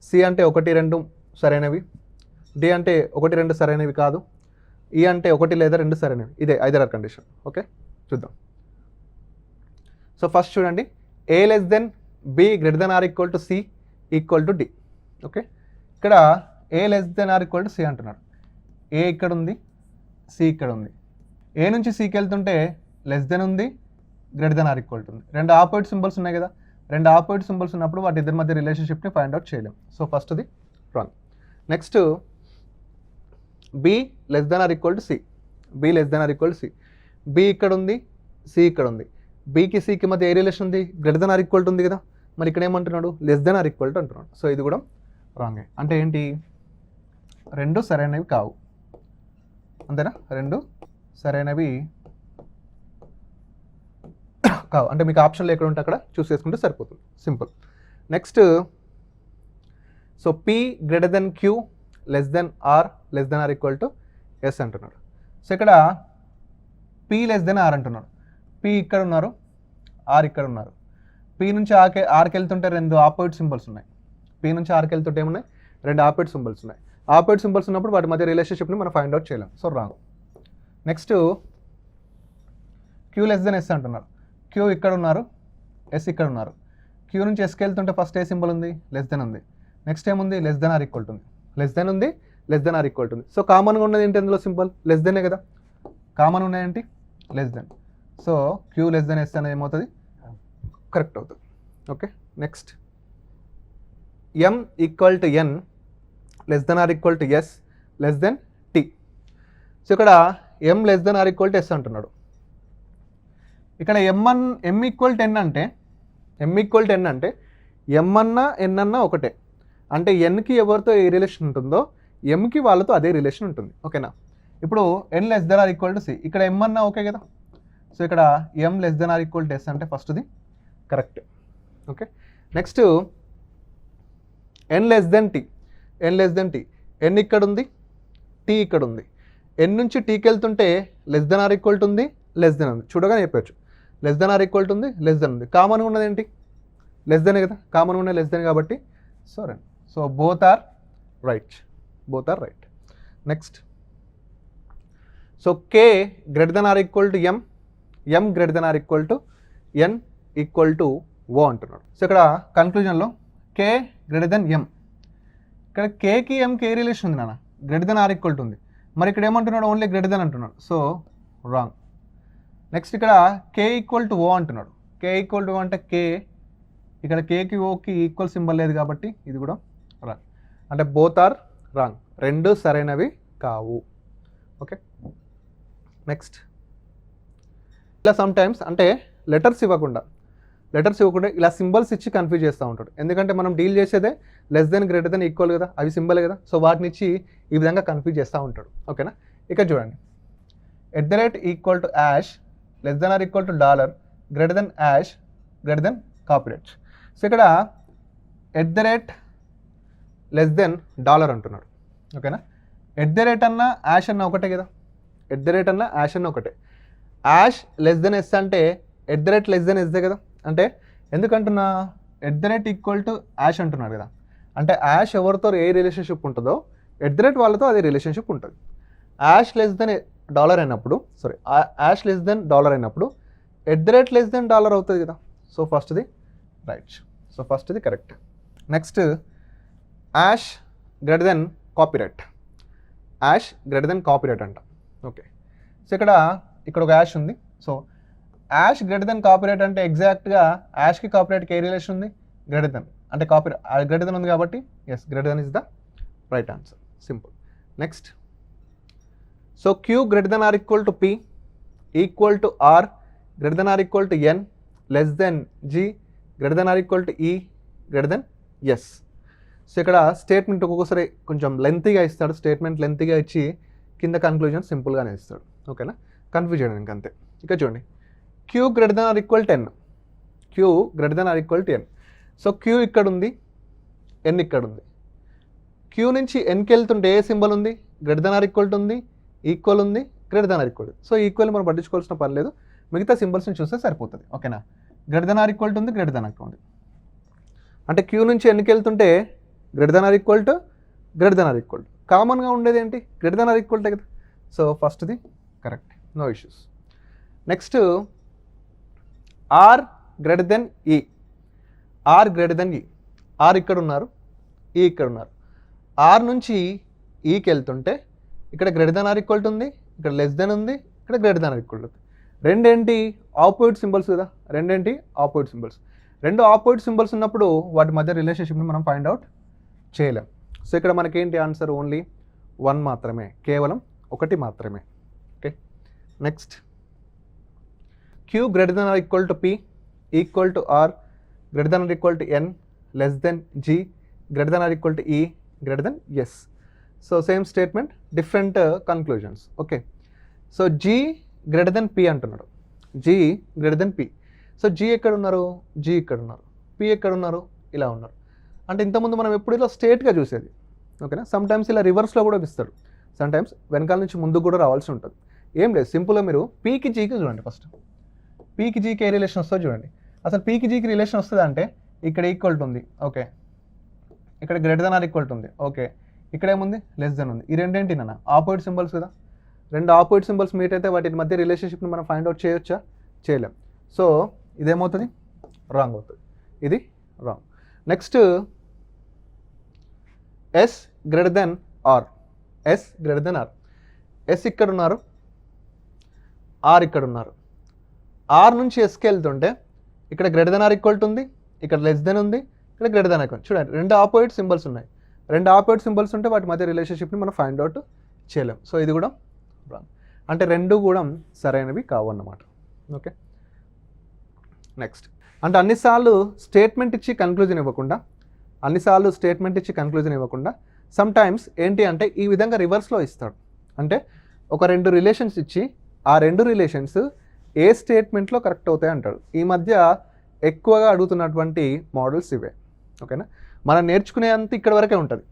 సి అంటే ఒకటి రెండు సరైనవి, డి అంటే ఒకటి రెండు సరైనవి కాదు, ఈ అంటే ఒకటి లేదా రెండు సరైనవి. ఇదే ఐదర్ ఆర్ కండిషన్. ఓకే, చూద్దాం. సో ఫస్ట్ చూడండి, A less than B greater than or equal to C equal to D. Okay, ఇక్కడ A less than or equal to C అంటున్నాడు. ఏ ఇక్కడ ఉంది, సి ఇక్కడ ఉంది. ఏ నుంచి సికి వెళ్తుంటే లెస్ దెన్ ఉంది, greater than or equal to ఉంది. రెండు ఆపోజిట్ సింబల్స్ ఉన్నాయి కదా, రెండు ఆపోజిట్ సింబల్స్ ఉన్నప్పుడు వాటి ఇద్దరి మధ్య రిలేషన్షిప్ని ఫైండ్ అవుట్ చేయలేం. సో ఫస్ట్ది wrong. Next B less than or equal to C. B less than or equal to C. B ఇక్కడ ఉంది, సి ఇక్కడ ఉంది. బీకి సికి మధ్య ఏ రిలేషన్ ఉంది? Greater than or equal to ఉంది కదా. మరి ఇక్కడ ఏమంటున్నాడు? Less than or equal to అంటున్నాడు. సో ఇది కూడా రాంగే. అంటే ఏంటి? రెండు సరైనవి కావు, అంతేనా? రెండు సరైనవి కావు. అంటే మీకు ఆప్షన్లు ఎక్కడ ఉంటే అక్కడ చూస్ చేసుకుంటే సరిపోతుంది, simple. Next so P greater than Q less than or equal to S అంటున్నాడు. సో ఇక్కడ పి లెస్ దెన్ ఆర్ అంటున్నాడు. పి ఇక్కడ ఉన్నారు, ఆర్ ఇక్కడ ఉన్నారు. పి నుంచి ఆర్కి వెళ్తుంటే రెండు ఆపోజిట్ సింబల్స్ ఉన్నాయి. పి నుంచి ఆర్కి వెళ్తుంటే ఏమున్నాయి? రెండు ఆపోజిట్ సింబల్స్ ఉన్నాయి. ఆపోజిట్ సింబల్స్ ఉన్నప్పుడు వాటి మధ్య రిలేషన్షిప్ని మనం ఫైండ్ అవుట్ చేయలేం. So wrong. Next Q less than S అంటున్నారు. క్యూ ఇక్కడ ఉన్నారు, ఎస్ ఇక్కడ ఉన్నారు. క్యూ నుంచి ఎస్కి వెళ్తుంటే ఫస్ట్ ఏ సింబల్ ఉంది? లెస్ దెన్ ఉంది. నెక్స్ట్ ఏముంది? Less than or equal to ఉంది. లెస్ దెన్ ఉంది, less than or equal to ఉంది. సో కామన్గా ఉన్నది ఏంటి అందులో? సింబల్ లెస్ దెనే కదా. Common ఉన్నాయేంటి? Less than. So Q less than S అనేది ఏమవుతుంది? కరెక్ట్ అవుతుంది. Okay. Next M equal to N less than or equal to S less than T. So ఇక్కడ M less than or equal to S అంటున్నాడు. ఇక్కడ ఎం equal to ఎన్ అంటే ఎం అన్నా ఎన్ అన్నా ఒకటే. అంటే ఎన్కి ఎవరితో ఏ రిలేషన్ ఉంటుందో ఎంకి వాళ్ళతో అదే రిలేషన్ ఉంటుంది. ఓకేనా? ఇప్పుడు N less than or equal to C. ఇక్కడ ఎం అన్నా ఓకే కదా. సో ఇక్కడ M less than or equal to S అంటే ఫస్ట్ది correct. Okay. Next N less than T. N ఇక్కడ ఉంది, టీ ఇక్కడ ఉంది. ఎన్ నుంచి టీకి వెళ్తుంటే less than or equal to ఉంది, లెస్ దెన్ ఉంది. చూడగానే చెప్పచ్చు less than or equal to ఉంది, లెస్ దెన్ ఉంది. కామన్గా ఉన్నది ఏంటి? లెస్ దెన్ కదా. కామన్గా ఉన్నది లెస్ దెన్ కాబట్టి so both are right. Next so K greater than or equal to M greater than or equal to N equal to O అంటున్నాడు. సో ఇక్కడ కన్క్లూజన్లో కే గ్రేటర్ దెన్ ఎం. ఇక్కడ కేకి ఎంకి ఏ రిలేషన్ ఉంది నాన్న? Greater than or equal to ఉంది. మరి ఇక్కడ ఏమంటున్నాడు? Only greater than అంటున్నాడు. So wrong. నెక్స్ట్ ఇక్కడ కే ఈక్వల్ టు ఓ అంటున్నాడు. కే ఈక్వల్ టు ఓ అంటే కే ఇక్కడ కేకి ఓకి ఈక్వల్ సింబల్ లేదు కాబట్టి ఇది కూడా రాంగ్. అంటే బోత్ ఆర్ రాంగ్. రెండు సరైనవి కావు. ఓకే. నెక్స్ట్ ఇలా సమ్టైమ్స్ అంటే లెటర్స్ ఇవ్వకుండా ఇలా సింబల్స్ ఇచ్చి కన్ఫ్యూజ్ చేస్తూ ఉంటాడు. ఎందుకంటే మనం డీల్ చేసేదే less than greater then equal కదా, అవి సింబల్ కదా. సో వాటిని ఇచ్చి ఈ విధంగా కన్ఫ్యూజ్ చేస్తూ ఉంటాడు. ఓకేనా? ఇక్కడ చూడండి, @ equal to hash less than or equal to dollar greater than hash greater than copyright. So ఇక్కడ @ లెస్ దెన్ డాలర్ అంటున్నాడు. ఓకేనా? @ అన్న యాష్ అన్న ఒకటే కదా. @ అన్న యాష్ అన్న ఒకటే. యాష్ లెస్ దెన్ ఎస్ అంటే @ లెస్ దెన్ ఎస్దే కదా. అంటే ఎందుకంటున్నా @ ఈక్వల్ టు యాష్ అంటున్నాడు కదా. అంటే యాష్ ఎవరితో ఏ రిలేషన్షిప్ ఉంటుందో @ వాళ్ళతో అదే రిలేషన్షిప్ ఉంటుంది. యాష్ లెస్ దెన్ డాలర్ అయినప్పుడు యాష్ లెస్ దెన్ డాలర్ అయినప్పుడు @ లెస్ దెన్ డాలర్ అవుతుంది కదా. సో ఫస్ట్ది రైట్. సో ఫస్ట్ది correct. Next hash greater than copyright. Hash greater than copyright అంట. ఓకే. సో ఇక్కడ ఒక యాష్ ఉంది. So hash greater than copyright అంటే ఎగ్జాక్ట్గా యాష్కి కాపీరైట్కి ఏ రిలేషన్ ఉంది? Greater than. అంటే కాపీరైట్ గ్రేటర్ దెన్ ఉంది కాబట్టి yes greater than is the right answer. Simple. Next so Q greater than or equal to P equal to R greater than or equal to N less than G greater than or equal to E greater than S. So ఇక్కడ statement ఒక్కొక్కసారి కొంచెం లెంతీగా ఇస్తాడు. Statement లెంతీగా ఇచ్చి కింద conclusion సింపుల్గానే ఇస్తాడు. ఓకేనా? Confuse చేయడానికి అంతే. ఇక చూడండి, Q greater than or equal 10. Q greater than or equal 10. So Q ఇక్కడ ఉంది, ఎన్ ఇక్కడ ఉంది. క్యూ నుంచి ఎన్కి వెళ్తుంటే ఏ సింబల్ ఉంది? Greater than or equal to ఉంది, ఈక్వల్ ఉంది, greater than or equal. So equal మనం పట్టించుకోవాల్సిన పని లేదు, మిగతా సింబల్స్ని చూస్తే సరిపోతుంది. ఓకేనా? Greater than or equal to ఉంది, గ్రేటర్ దెన్ ఉంది. అంటే క్యూ నుంచి ఎన్కి వెళ్తుంటే greater than or equal to greater than or equal to. కామన్గా ఉండేది ఏంటి? Greater than or equal to కదా. సో ఫస్ట్ది correct, no issues. Next R greater than E. R greater than E. R ఇక్కడ ఉన్నారు, ఈ ఇక్కడ ఉన్నారు. ఆర్ నుంచి ఈకి వెళ్తుంటే ఇక్కడ greater than or equal to ఉంది, ఇక్కడ లెస్ దెన్ ఉంది, ఇక్కడ greater than or equal to ఉంది. రెండేంటి ఆపోజిట్ సింబల్స్ కదా, రెండేంటి ఆపోజిట్ సింబల్స్. రెండు ఆపోజిట్ సింబల్స్ ఉన్నప్పుడు వాటి మధ్య రిలేషన్షిప్ని మనం ఫైండ్ అవుట్ చేయలేం. సో ఇక్కడ మనకేంటి ఆన్సర్ ఓన్లీ 1 మాత్రమే, కేవలం 1 మాత్రమే. Okay, next Q greater than or equal to P, equal to R, greater than or equal to N, less than G, greater than or equal to E, greater than S. So same statement, different conclusions. Okay, so G greater than P అంటున్నాడు, G greater than P. So G ఎక్కడ ఉన్నారు, G ఇక్కడ ఉన్నారు, P ఎక్కడ ఉన్నారు, ఇలా ఉన్నారు. అంటే ఇంతకుముందు మనం ఎప్పుడు ఇలా స్ట్రేట్గా చూసేది. ఓకేనా, సమ్ టైమ్స్ ఇలా రివర్స్లో కూడా ఇస్తాడు, సమ్ టైమ్స్ వెనకాల నుంచి ముందుకు కూడా రావాల్సి ఉంటుంది. ఏం లేదు, సింపుల్గా మీరు పీకి జీకి చూడండి. ఫస్ట్ పీకి జీకి ఏ రిలేషన్ వస్తుందో చూడండి. అసలు పీకి జీకి రిలేషన్ వస్తుంది అంటే ఇక్కడ ఈక్వల్ ఉంది, ఓకే, ఇక్కడ గ్రేటర్ దెన్ ఆర్ ఈక్వల్ ఉంది, ఓకే, ఇక్కడ ఏముంది లెస్ దెన్ ఉంది. ఈ రెండేంటి నాన్న ఆపోజిట్ సింబల్స్ కదా, రెండు ఆపోజిట్ సింబల్స్ మీట్ అయితే వాటి మధ్య రిలేషన్షిప్ని మనం ఫైండ్ అవుట్ చేయొచ్చా, చేయలేం. సో ఇదేమవుతుంది, రాంగ్ అవుతుంది, ఇది wrong. Next S greater than R, S greater than R, S ఇక్కడ ఉన్నారు, ఆర్ ఇక్కడ ఉన్నారు. ఆర్ నుంచి ఎస్కి వెళ్తుంటే ఇక్కడ గ్రేటర్ దెన్ ఆర్ ఈక్వల్ ఉంది, ఇక్కడ లెస్ దెన్ ఉంది, ఇక్కడ గ్రేటర్ దెన్ ఈక్వల్. చూడండి, రెండు ఆపోజిట్ సింబల్స్ ఉన్నాయి, రెండు ఆపోజిట్ సింబల్స్ ఉంటే వాటి మధ్య రిలేషన్షిప్ని మనం ఫైండ్ అవుట్ చేయలేం. సో ఇది కూడా రాంగ్, అంటే రెండు కూడా సరైనవి కావు అన్నమాట. ఓకే, నెక్స్ట్ అంటే అన్నిసార్లు స్టేట్మెంట్ ఇచ్చి కన్క్లూజన్ ఇవ్వకుండా, సమ్ టైమ్స్ ఏంటి అంటే ఈ విధంగా రివర్స్లో ఇస్తాడు. అంటే ఒక రెండు రిలేషన్స్ ఇచ్చి ఆ రెండు రిలేషన్స్ ఏ స్టేట్మెంట్లో కరెక్ట్ అవుతాయి అంటాడు. ఈ మధ్య ఎక్కువగా అడుగుతున్నటువంటి మోడల్స్ ఇవే. ఓకేనా, మనం నేర్చుకునేంత ఇక్కడ వరకే ఉంటుంది,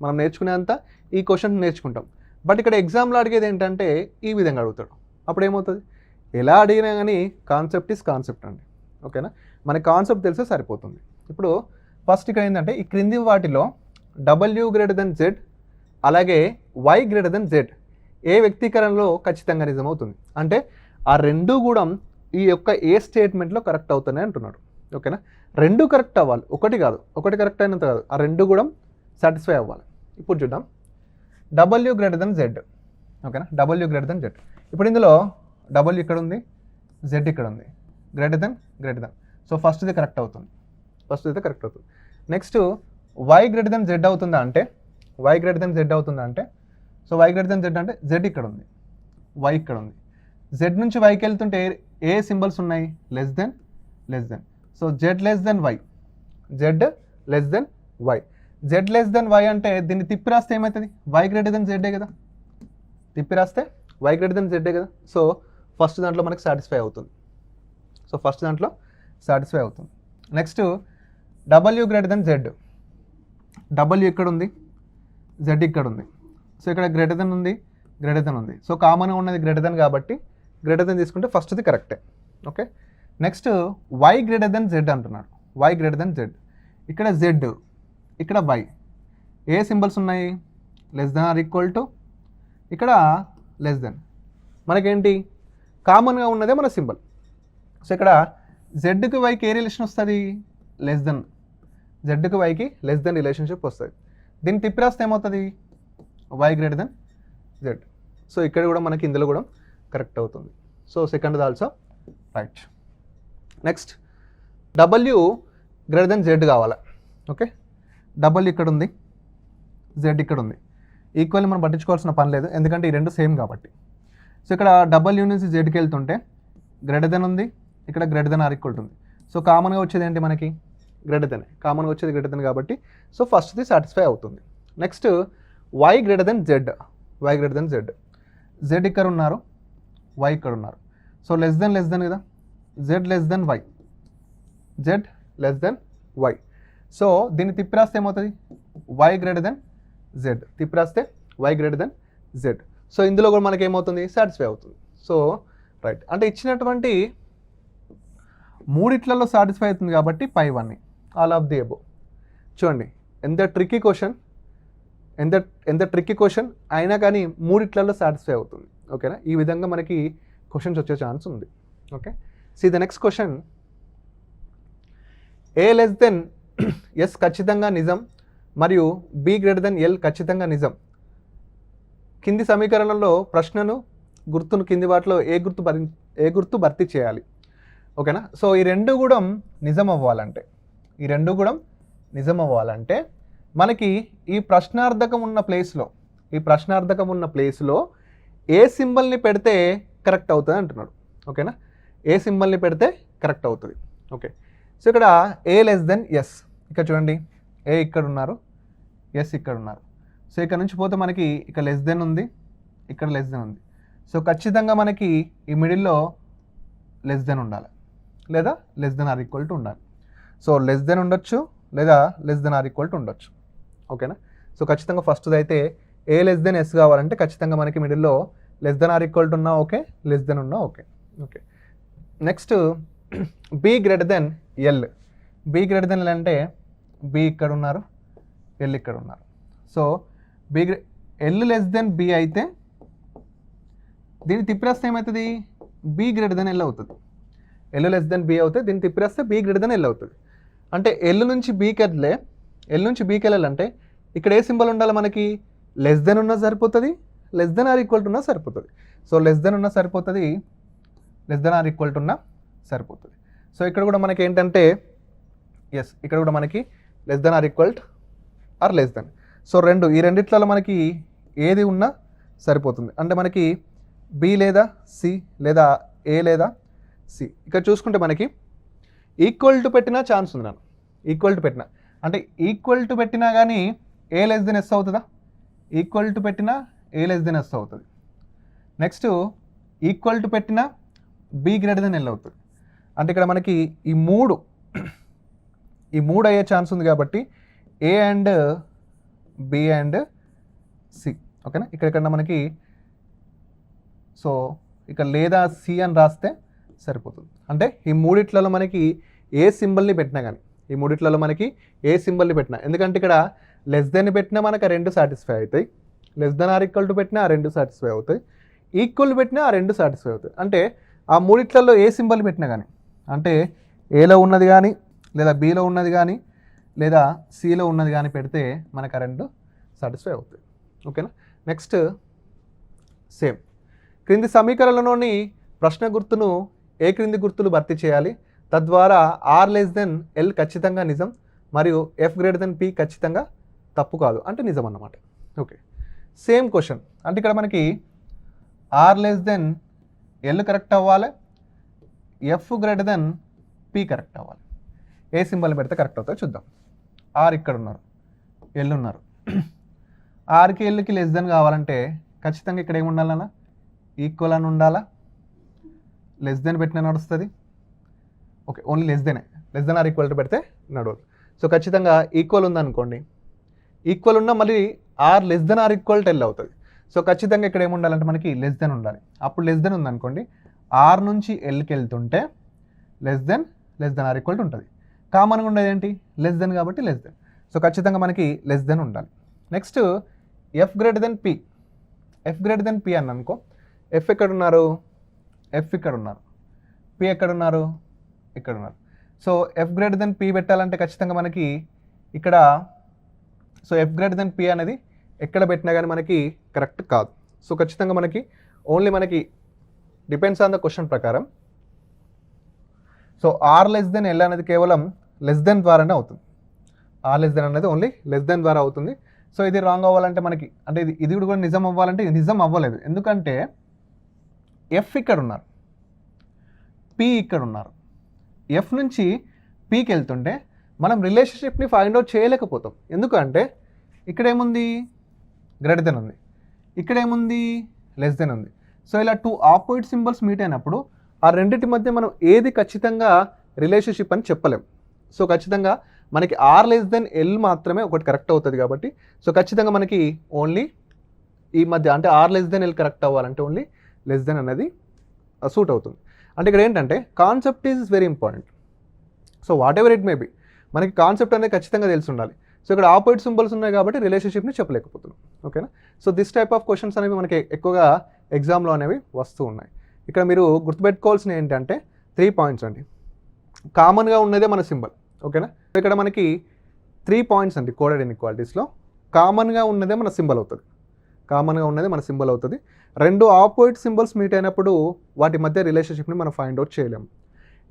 మనం నేర్చుకునేంత ఈ క్వశ్చన్ నేర్చుకుంటాం. బట్ ఇక్కడ ఎగ్జామ్లో అడిగేది ఏంటంటే ఈ విధంగా అడుగుతాడు. అప్పుడు ఏమవుతుంది, ఎలా అడిగినా కానీ కాన్సెప్ట్ ఈజ్ కాన్సెప్ట్ అండి. ఓకేనా, మనకి కాన్సెప్ట్ తెలిస్తే సరిపోతుంది. ఇప్పుడు ఫస్ట్ ఇక్కడ ఏంటంటే ఈ క్రింది వాటిలో W గ్రేటర్ దెన్ Z అలాగే Y గ్రేటర్ దెన్ Z ఏ వ్యక్తీకరణలో ఖచ్చితంగా నిజమవుతుంది. అంటే ఆ రెండు కూడా ఈ యొక్క ఏ స్టేట్మెంట్లో కరెక్ట్ అవుతున్నాయి అంటున్నాడు. ఓకేనా, రెండు కరెక్ట్ అవ్వాలి, ఒకటి కాదు, ఒకటి కరెక్ట్ అయినంత కాదు, ఆ రెండు కూడా సాటిస్ఫై అవ్వాలి. ఇప్పుడు చూద్దాం, W గ్రేటర్ దెన్ Z. ఓకేనా, W గ్రేటర్ దెన్ Z. ఇప్పుడు ఇందులో W ఇక్కడ ఉంది, Z ఇక్కడ ఉంది, గ్రేటర్ దెన్. సో ఫస్ట్ది కరెక్ట్ అవుతుంది, next Y greater than Z అవుతుందా అంటే, so Y greater than Z అంటే Z ఇక్కడ ఉంది, Y ఇక్కడ ఉంది. Z నుంచి Yకి వెళ్తుంటే ఏ సింబల్స్ ఉన్నాయి, less than. So Z less than Y, Z less than Y అంటే దీన్ని తిప్పి రాస్తే ఏమవుతుంది, Y గ్రేటర్ దెన్ Z కదా, తిప్పి రాస్తే Y గ్రేటర్ దెన్ Z కదా. సో ఫస్ట్ దాంట్లో మనకి సాటిస్ఫై అవుతుంది. Next W greater than Z, W ఇక్కడ ఉంది, Z ఇక్కడ ఉంది. సో ఇక్కడ గ్రేటర్ దెన్ ఉంది, సో కామన్గా ఉన్నది గ్రేటర్ దెన్ కాబట్టి గ్రేటర్ దెన్ తీసుకుంటే ఫస్ట్ది కరెక్టే. Okay, next Y greater than Z అంటున్నాడు, Y గ్రేటర్ దెన్ Z. ఇక్కడ Z, ఇక్కడ Y, ఏ సింబల్స్ ఉన్నాయి, less than or equal to, ఇక్కడ లెస్ దెన్. మనకేంటి కామన్గా ఉన్నదే మన సింబల్. సో ఇక్కడ జెడ్కి వైకి ఏ రిలేషన్ వస్తుంది, లెస్ దెన్. జెడ్కి వైకి లెస్ దెన్ రిలేషన్షిప్ వస్తుంది. దీన్ని తిప్పి రాస్తే ఏమవుతుంది, Y greater than Z. So ఇక్కడ కూడా మనకి ఇందులో కూడా కరెక్ట్ అవుతుంది. So second also right. Next W greater than Z కావాలి. ఓకే, W ఇక్కడ ఉంది, Z ఇక్కడ ఉంది. ఈక్వల్లీ మనం పట్టించుకోవాల్సిన పని లేదు, ఎందుకంటే ఈ రెండు సేమ్ కాబట్టి. సో ఇక్కడ W నుంచి Zకి వెళ్తుంటే గ్రేటర్ దెన్ ఉంది, ఇక్కడ గ్రేటర్ దెన్ ఆర్ ఈక్వల్ ఉంది. సో కామన్గా వచ్చేది ఏంటి మనకి, గ్రేటర్ దెన్, కామన్గా వచ్చేది గ్రేటర్ దెన్ కాబట్టి సో ఫస్ట్ది సాటిస్ఫై అవుతుంది. Next Y greater than Z, Z ఇక్కడ ఉన్నారు, Y ఇక్కడ ఉన్నారు. సో లెస్ దెన్ కదా, Z less than Y. So దీన్ని తిప్పి రాస్తే ఏమవుతుంది, Y గ్రేటర్ దెన్ Z, తిప్పి రాస్తే Y greater than Z. So ఇందులో కూడా మనకి ఏమవుతుంది, సాటిస్ఫై అవుతుంది. సో రైట్, అంటే ఇచ్చినటువంటి మూడిట్లలో సాటిస్ఫై అవుతుంది కాబట్టి పై వన్ని, ఆల్ ఆఫ్ ది అబోవ్. చూడండి ఎంత ట్రిక్కీ క్వశ్చన్ అయినా కానీ మూడిట్లలో సాటిస్ఫై అవుతుంది. ఓకేనా, ఈ విధంగా మనకి క్వశ్చన్స్ వచ్చే ఛాన్స్ ఉంది. Okay, see the next question. A less than S ఖచ్చితంగా నిజం మరియు B గ్రేటర్ దెన్ L ఖచ్చితంగా నిజం. కింది సమీకరణంలో ప్రశ్నను గుర్తును కింది వాటిలో ఏ గుర్తు ఏ గుర్తు భర్తీ చేయాలి. ఓకేనా. సో ఈ రెండు కూడా నిజం అవ్వాలంటే మనకి ఈ ప్రశ్నార్థకం ఉన్న ప్లేస్లో ఏ సింబల్ని పెడితే కరెక్ట్ అవుతుంది అంటున్నాడు. ఓకేనా. ఏ సింబల్ని పెడితే కరెక్ట్ అవుతుంది. ఓకే. సో ఇక్కడ ఏ లెస్ దెన్ ఎస్, ఇక్కడ చూడండి ఏ ఇక్కడ ఉన్నారు, ఎస్ ఇక్కడ ఉన్నారు. సో ఇక్కడ నుంచి పోతే మనకి ఇక్కడ లెస్ దెన్ ఉంది, ఇక్కడ లెస్ దెన్ ఉంది. సో ఖచ్చితంగా మనకి ఈ మిడిల్లో లెస్ దెన్ ఉండాలి, లేదా less than or equal to ఉండాలి. సో లెస్ దెన్ ఉండొచ్చు, లేదా less than or equal to ఉండొచ్చు. ఓకేనా. సో ఖచ్చితంగా ఫస్ట్ది అయితే ఏ లెస్ దెన్ ఎస్ కావాలంటే ఖచ్చితంగా మనకి మిడిల్లో less than or equal to ఉన్నా ఓకే, లెస్ దెన్ ఉన్నా okay. Okay. Next B greater than L. B greater than L అంటే బి ఇక్కడ ఉన్నారు, ఎల్ ఇక్కడ ఉన్నారు. So L less than B అయితే దీన్ని తిప్పిరేస్తే ఏమవుతుంది, బి గ్రేటర్ దెన్ ఎల్ అవుతుంది. ఎల్ లెస్ దెన్ బి అవుతుంది, దీన్ని తిప్పిరేస్తే బి గ్రేటర్ దెన్ ఎల్ అవుతుంది. అంటే ఎల్ నుంచి బీకి వెళ్ళాలంటే ఇక్కడ ఏ సింబల్ ఉండాలి మనకి, లెస్ దెన్ ఉన్నా సరిపోతుంది, less than or equal to ఉన్నా సరిపోతుంది. సో లెస్ దెన్ ఉన్నా సరిపోతుంది, less than or equal to ఉన్నా సరిపోతుంది. సో ఇక్కడ కూడా మనకి ఏంటంటే ఎస్, ఇక్కడ కూడా మనకి less than or equal or less than. So ఈ రెండిట్లలో మనకి ఏది ఉన్నా సరిపోతుంది. అంటే మనకి బి లేదా సి, లేదా ఏ లేదా సి. ఇక్కడ చూసుకుంటే మనకి ఈక్వల్ టు పెట్టినా ఛాన్స్ ఉంది. నన్ను ఈక్వల్ టు పెట్టినా అంటే ఈక్వల్ టు పెట్టినా కానీ ఏ లెస్ దెన్ ఎస్ అవుతుందా, ఈక్వల్ టు పెట్టినా ఏ లెస్ దెన్ ఎస్ అవుతుంది. నెక్స్ట్ ఈక్వల్ టు పెట్టినా బి గ్రేటర్ దెన్ ఎల్ అవుతుంది. అంటే ఇక్కడ మనకి ఈ మూడు అయ్యే ఛాన్స్ ఉంది కాబట్టి A and B and C. ఓకేనా. ఇక్కడ మనకి సో ఇక్కడ లేదా సి అని రాస్తే సరిపోతుంది. అంటే ఈ మూడిట్లలో మనకి ఏ సింబల్ని పెట్టినా కానీ, ఎందుకంటే ఇక్కడ లెస్ దెన్ పెట్టినా మనకు ఆ రెండు సాటిస్ఫై అవుతాయి, less than or equal to పెట్టినా ఆ రెండు సాటిస్ఫై అవుతాయి, ఈక్వల్ పెట్టినా ఆ రెండు సాటిస్ఫై అవుతాయి. అంటే ఆ మూడిట్లలో ఏ సింబల్ పెట్టినా కానీ, అంటే ఏలో ఉన్నది కానీ, లేదా బిలో ఉన్నది కానీ, లేదా సిలో ఉన్నది కానీ పెడితే మనకు ఆ రెండు సాటిస్ఫై అవుతాయి. ఓకేనా. నెక్స్ట్ సేమ్ క్రింది సమీకరణలోని ప్రశ్న గుర్తును ఏ క్రింది గుర్తులు భర్తీ చేయాలి, తద్వారా ఆర్ లెస్ దెన్ ఎల్ ఖచ్చితంగా నిజం మరియు ఎఫ్ గ్రేటర్ దెన్ పి ఖచ్చితంగా తప్పు కాదు అంటే నిజం అన్నమాట. ఓకే. సేమ్ క్వశ్చన్, అంటే ఇక్కడ మనకి R less than L correct అవ్వాలి, F greater than P correct అవ్వాలి. ఏ సింబల్ పెడితే కరెక్ట్ అవుతుందో చూద్దాం. ఆర్ ఇక్కడ ఉన్నారు, ఎల్ ఉన్నారు. ఆర్కి ఎల్కి లెస్ దెన్ కావాలంటే ఖచ్చితంగా ఇక్కడ ఏమి ఉండాలన్నా ఈక్వల్ అని ఉండాలా, లెస్ దెన్ పెట్టినా నడుస్తుంది. Okay, only less than or equal to పెడితే నడవదు. సో ఖచ్చితంగా ఈక్వల్ ఉందనుకోండి, ఈక్వల్ ఉన్నా మళ్ళీ R less than or equal to L అవుతుంది. సో ఖచ్చితంగా ఇక్కడ ఏమి ఉండాలంటే మనకి లెస్ దెన్ ఉండాలి. అప్పుడు లెస్ దెన్ ఉందనుకోండి, ఆర్ నుంచి ఎల్కి వెళ్తుంటే less than or equal to ఉంటుంది. కామన్గా ఉండేది ఏంటి, లెస్ దెన్ కాబట్టి లెస్ దెన్. సో ఖచ్చితంగా మనకి లెస్ దెన్ ఉండాలి. Next F greater than P అని అనుకో. ఎఫ్ ఎక్కడ ఉన్నారు, ఎఫ్ ఇక్కడ ఉన్నారు, పి ఎక్కడ ఉన్నారు, ఇక్కడ ఉన్నారు. So F greater than P పెట్టాలంటే ఖచ్చితంగా మనకి ఇక్కడ so F greater than P అనేది ఎక్కడ పెట్టినా కానీ మనకి కరెక్ట్ కాదు. సో ఖచ్చితంగా మనకి ఓన్లీ మనకి డిపెండ్స్ ఆన్ ద క్వశ్చన్ ప్రకారం. So R less than L అనేది కేవలం లెస్ దెన్ ద్వారానే అవుతుంది. ఆర్ లెస్ దెన్ అనేది ఓన్లీ లెస్ దెన్ ద్వారా అవుతుంది. సో ఇది రాంగ్ అవ్వాలంటే మనకి అంటే ఇది కూడా నిజం అవ్వాలంటే ఇది నిజం అవ్వలేదు. ఎందుకంటే ఎఫ్ ఇక్కడ ఉన్నారు, పి ఇక్కడ ఉన్నారు. ఎఫ్ నుంచి పీకి వెళ్తుంటే మనం రిలేషన్షిప్ని ఫైండ్ అవుట్ చేయలేకపోతాం. ఎందుకంటే ఇక్కడ ఏముంది, గ్రేటర్ దెన్ ఉంది, ఇక్కడ ఏముంది, లెస్ దెన్ ఉంది. సో ఇలా టూ ఆపోజిట్ సింబల్స్ మీట్ అయినప్పుడు ఆ రెండింటి మధ్య మనం ఏది ఖచ్చితంగా రిలేషన్షిప్ అని చెప్పలేం. సో ఖచ్చితంగా మనకి ఆర్ లెస్ దెన్ ఎల్ మాత్రమే ఒకటి కరెక్ట్ అవుతుంది కాబట్టి సో ఖచ్చితంగా మనకి ఓన్లీ ఈ మధ్య అంటే R less than L correct అవ్వాలంటే ఓన్లీ లెస్ దెన్ అనేది సూట్ అవుతుంది. అంటే ఇక్కడ ఏంటంటే concept is very important. So whatever it may be మనకి కాన్సెప్ట్ అనేది ఖచ్చితంగా తెలిసి ఉండాలి. సో ఇక్కడ ఆపోజిట్ సింబల్స్ ఉన్నాయి కాబట్టి రిలేషన్షిప్ని చెప్పలేకపోతున్నాం. ఓకేనా. So this type of questions అనేవి మనకి ఎక్కువగా ఎగ్జామ్లో అనేవి వస్తూ ఉన్నాయి. ఇక్కడ మీరు గుర్తుపెట్టుకోవాల్సిన ఏంటంటే 3 పాయింట్స్ అండి. కామన్గా ఉన్నదే మన సింబల్. ఓకేనా. ఇక్కడ మనకి 3 పాయింట్స్ అండి కోడెడ్ ఇన్ఈక్వాలిటీస్లో. కామన్గా ఉన్నదే మన సింబల్ అవుతుంది. కామన్గా ఉన్నది మన సింబల్ అవుతుంది. రెండు ఆపోజిట్ సింబల్స్ మీట్ అయినప్పుడు వాటి మధ్య రిలేషన్షిప్ని మనం ఫైండ్ అవుట్ చేయలేము.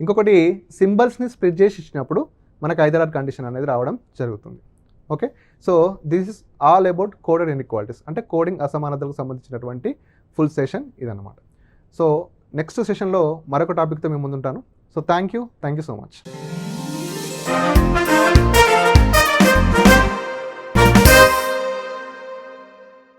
ఇంకొకటి సింబల్స్ని స్ప్లిట్ చేసి ఇచ్చినప్పుడు మనకు ఐదర్ ఆర్ కండిషన్ అనేది రావడం జరుగుతుంది. Okay, so this is all about coded inequalities, అంటే కోడింగ్ అసమానతలకు సంబంధించినటువంటి ఫుల్ సెషన్ ఇదన్నమాట. సో నెక్స్ట్ సెషన్లో మరొక టాపిక్తో మేము ముందుంటాను. So thank you so much.